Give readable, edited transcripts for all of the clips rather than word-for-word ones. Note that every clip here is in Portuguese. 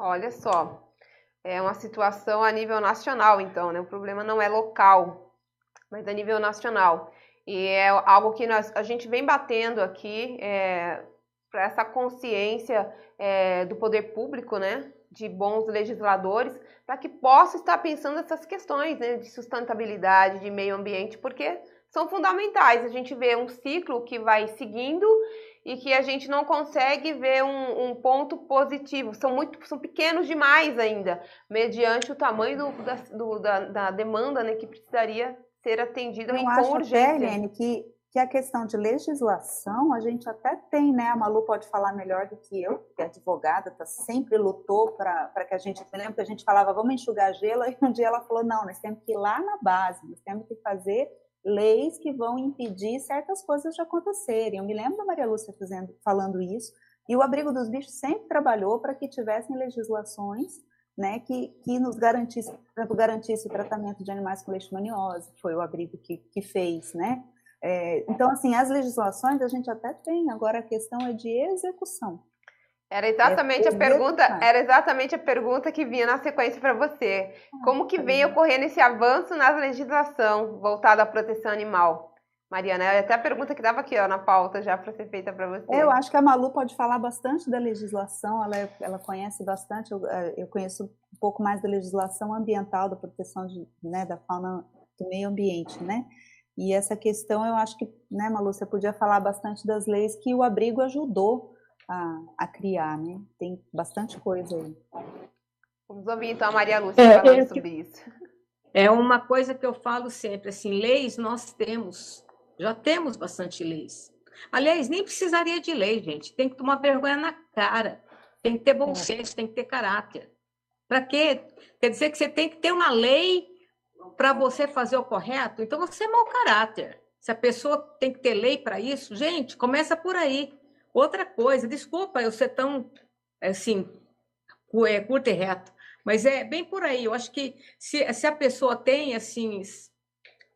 Olha só, é uma situação a nível nacional, então, né? O problema não é local, mas a nível nacional. E é algo que a gente vem batendo aqui para essa consciência do poder público, né? De bons legisladores, para que possa estar pensando essas questões, né? De sustentabilidade, de meio ambiente, porque são fundamentais. A gente vê um ciclo que vai seguindo e que a gente não consegue ver um ponto positivo. São pequenos demais ainda, mediante o tamanho da demanda, né, que precisaria ser atendida Eu com acho até, urgência. Helene, que a questão de legislação, a gente até tem, né? A Malu pode falar melhor do que eu, que é advogada, tá, sempre lutou para que a gente, eu lembro que a gente falava, vamos enxugar gelo, e um dia ela falou, não, nós temos que ir lá na base, nós temos que fazer leis que vão impedir certas coisas de acontecerem. Eu me lembro da Maria Lúcia falando isso, e o Abrigo dos Bichos sempre trabalhou para que tivessem legislações, né, que nos garantisse, por exemplo, garantisse o tratamento de animais com leishmaniose, foi o abrigo que fez, né? Então, assim, as legislações a gente até tem, agora a questão é de execução. Executar. Era exatamente a pergunta que vinha na sequência para você. Como que vem ocorrendo esse avanço na legislação voltada à proteção animal? Mariana, é até a pergunta que estava aqui, ó, na pauta já para ser feita para Eu você. acho que a Malu pode falar bastante da legislação, ela conhece bastante, eu conheço um pouco mais da legislação ambiental, da proteção né, da fauna do meio ambiente, né? E essa questão eu acho que, né, Malu, você podia falar bastante das leis que o abrigo ajudou a criar, né? Tem bastante coisa aí. Vamos ouvir então a Maria Lúcia falando sobre isso. É uma coisa que eu falo sempre, assim, leis nós temos, já temos bastante leis. Aliás, nem precisaria de lei, gente, tem que tomar vergonha na cara, tem que ter bom senso, tem que ter caráter. Para quê? Quer dizer que você tem que ter uma lei para você fazer o correto? Então você é mau caráter. Se a pessoa tem que ter lei para isso, gente, começa por aí. Outra coisa, desculpa eu ser tão, assim, curto e reto, mas é bem por aí. Eu acho que se a pessoa tem, assim,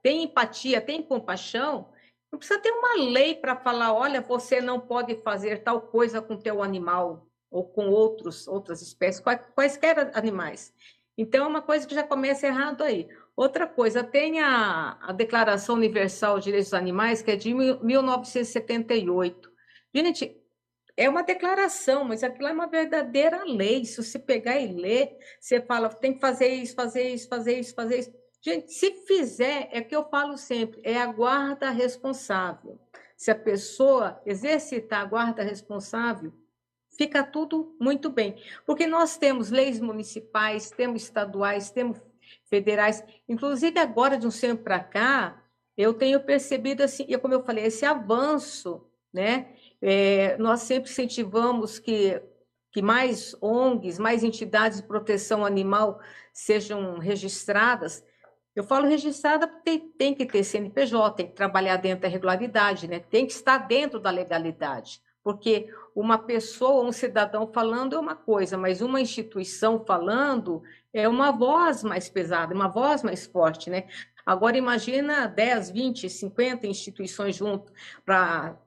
tem empatia, tem compaixão, não precisa ter uma lei para falar, olha, você não pode fazer tal coisa com teu animal ou com outras espécies, quaisquer animais. Então, é uma coisa que já começa errado aí. Outra coisa, tem a Declaração Universal de Direitos dos Animais, que é de 1978. Gente, é uma declaração, mas aquilo é uma verdadeira lei. Se você pegar e ler, você fala, tem que fazer isso, fazer isso, fazer isso, fazer isso. Gente, se fizer, é o que eu falo sempre, é a guarda responsável. Se a pessoa exercitar a guarda responsável, fica tudo muito bem. Porque nós temos leis municipais, temos estaduais, temos federais. Inclusive, agora, de um tempo para cá, eu tenho percebido, assim, e como eu falei, esse avanço, né? Nós sempre incentivamos que mais ONGs, mais entidades de proteção animal sejam registradas. Eu falo registrada porque tem que ter CNPJ, tem que trabalhar dentro da regularidade, né? Tem que estar dentro da legalidade, porque uma pessoa, um cidadão falando é uma coisa, mas uma instituição falando é uma voz mais pesada, uma voz mais forte, né? Agora imagina 10, 20, 50 instituições junto para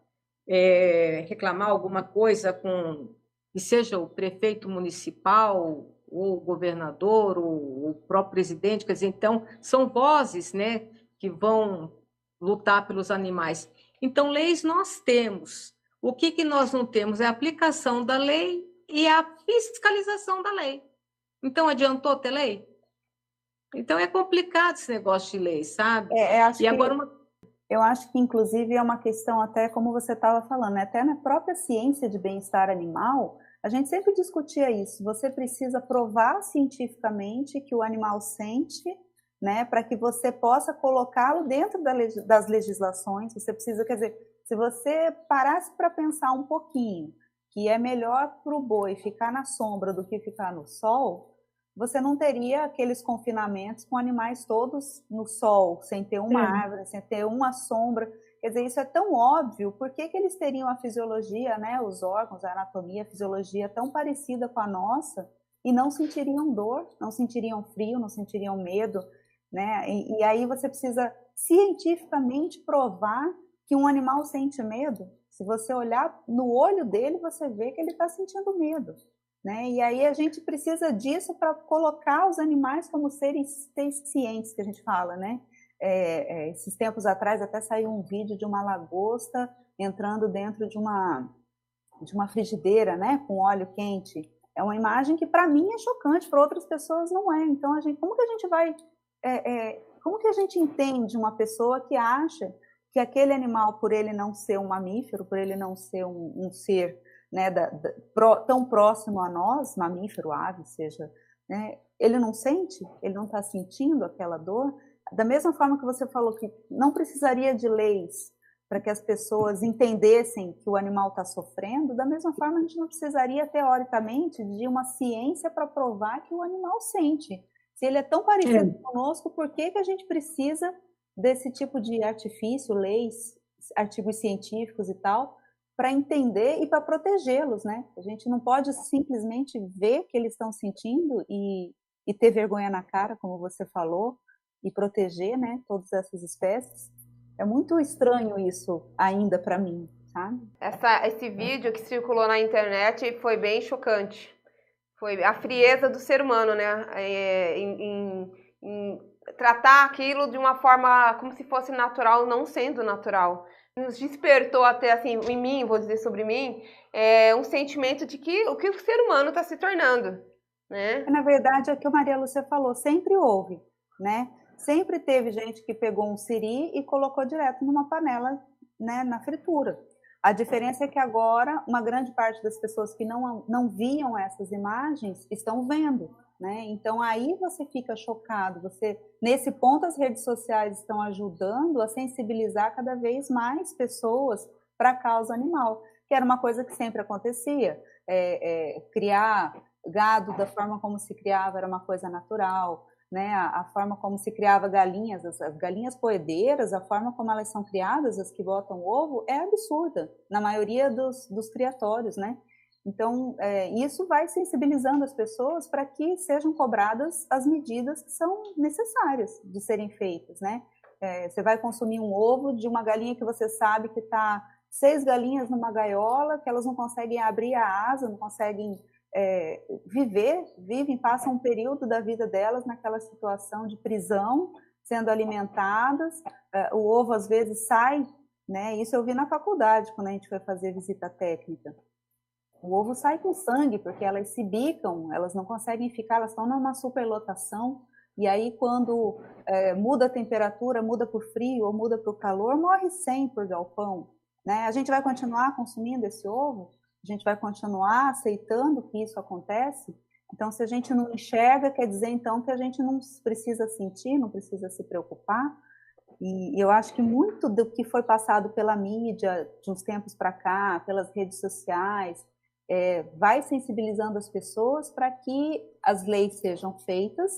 reclamar alguma coisa com que seja o prefeito municipal, ou o governador, ou o próprio presidente, quer dizer, então, são vozes, né, que vão lutar pelos animais. Então, leis nós temos. O que nós não temos é a aplicação da lei e a fiscalização da lei. Então, adiantou ter lei? Então, é complicado esse negócio de lei, sabe? Acho E agora, eu acho que, inclusive, é uma questão até, como você estava falando, né? Até na própria ciência de bem-estar animal, a gente sempre discutia isso. Você precisa provar cientificamente que o animal sente, né? Para que você possa colocá-lo dentro das legislações. Você precisa, quer dizer, se você parasse para pensar um pouquinho que é melhor para o boi ficar na sombra do que ficar no sol, você não teria aqueles confinamentos com animais todos no sol, sem ter uma árvore, sem ter uma sombra. Quer dizer, isso é tão óbvio. Por que eles teriam a fisiologia, né, os órgãos, a anatomia, a fisiologia tão parecida com a nossa e não sentiriam dor, não sentiriam frio, não sentiriam medo, né? E aí você precisa cientificamente provar que um animal sente medo. Se você olhar no olho dele, você vê que ele está sentindo medo. né? E aí a gente precisa disso para colocar os animais como seres cientes, que a gente fala, né? Esses tempos atrás até saiu um vídeo de uma lagosta entrando dentro de uma frigideira, né? Com óleo quente. É uma imagem que para mim é chocante, para outras pessoas não é. Então, como que a gente vai... como que a gente entende uma pessoa que acha que aquele animal, por ele não ser um mamífero, por ele não ser um ser, né, tão próximo a nós, mamífero, ave, seja, né, ele não sente? Ele não está sentindo aquela dor? Da mesma forma que você falou que não precisaria de leis para que as pessoas entendessem que o animal está sofrendo, da mesma forma a gente não precisaria, teoricamente, de uma ciência para provar que o animal sente. Se ele é tão parecido conosco, por que a gente precisa desse tipo de artifício, leis, artigos científicos e tal, para entender e para protegê-los, né? A gente não pode simplesmente ver que eles estão sentindo e ter vergonha na cara, como você falou, e proteger, né, todas essas espécies. É muito estranho isso ainda para mim, sabe? Esse vídeo que circulou na internet foi bem chocante. Foi a frieza do ser humano, né? Em tratar aquilo de uma forma como se fosse natural, não sendo natural. Nos despertou até, assim, em mim, vou dizer sobre mim, um sentimento de que o que o ser humano está se tornando, né? Na verdade, é o que a Maria Lúcia falou, sempre houve, né? Sempre teve gente que pegou um siri e colocou direto numa panela, né, na fritura. A diferença é que agora uma grande parte das pessoas que não viam essas imagens estão vendo, né? Então aí você fica chocado. Nesse ponto, as redes sociais estão ajudando a sensibilizar cada vez mais pessoas para a causa animal, que era uma coisa que sempre acontecia. Criar gado da forma como se criava era uma coisa natural, né? A forma como se criava galinhas, as galinhas poedeiras, a forma como elas são criadas, as que botam ovo, é absurda, na maioria dos criatórios, né? Então, isso vai sensibilizando as pessoas para que sejam cobradas as medidas que são necessárias de serem feitas, né? Você vai consumir um ovo de uma galinha que você sabe que está 6 galinhas numa gaiola, que elas não conseguem abrir a asa, não conseguem passam um período da vida delas naquela situação de prisão, sendo alimentadas, o ovo às vezes sai, né? Isso eu vi na faculdade, quando a gente foi fazer visita técnica. O ovo sai com sangue, porque elas se bicam, elas não conseguem ficar, elas estão numa superlotação, e aí quando muda a temperatura, muda para o frio ou muda para o calor, morre 100 por galpão, né? A gente vai continuar consumindo esse ovo? A gente vai continuar aceitando que isso acontece? Então, se a gente não enxerga, quer dizer, então, que a gente não precisa sentir, não precisa se preocupar. E eu acho que muito do que foi passado pela mídia de uns tempos para cá, pelas redes sociais, vai sensibilizando as pessoas para que as leis sejam feitas.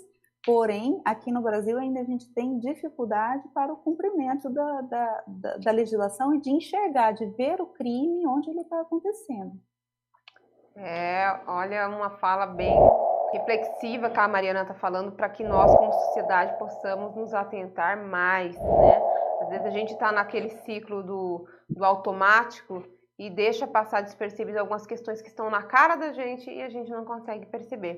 Porém, aqui no Brasil ainda a gente tem dificuldade para o cumprimento da legislação e de enxergar, de ver o crime onde ele está acontecendo. Olha, uma fala bem reflexiva que a Mariana está falando, para que nós, como sociedade, possamos nos atentar mais, né? Às vezes a gente está naquele ciclo do automático e deixa passar despercebido algumas questões que estão na cara da gente e a gente não consegue perceber.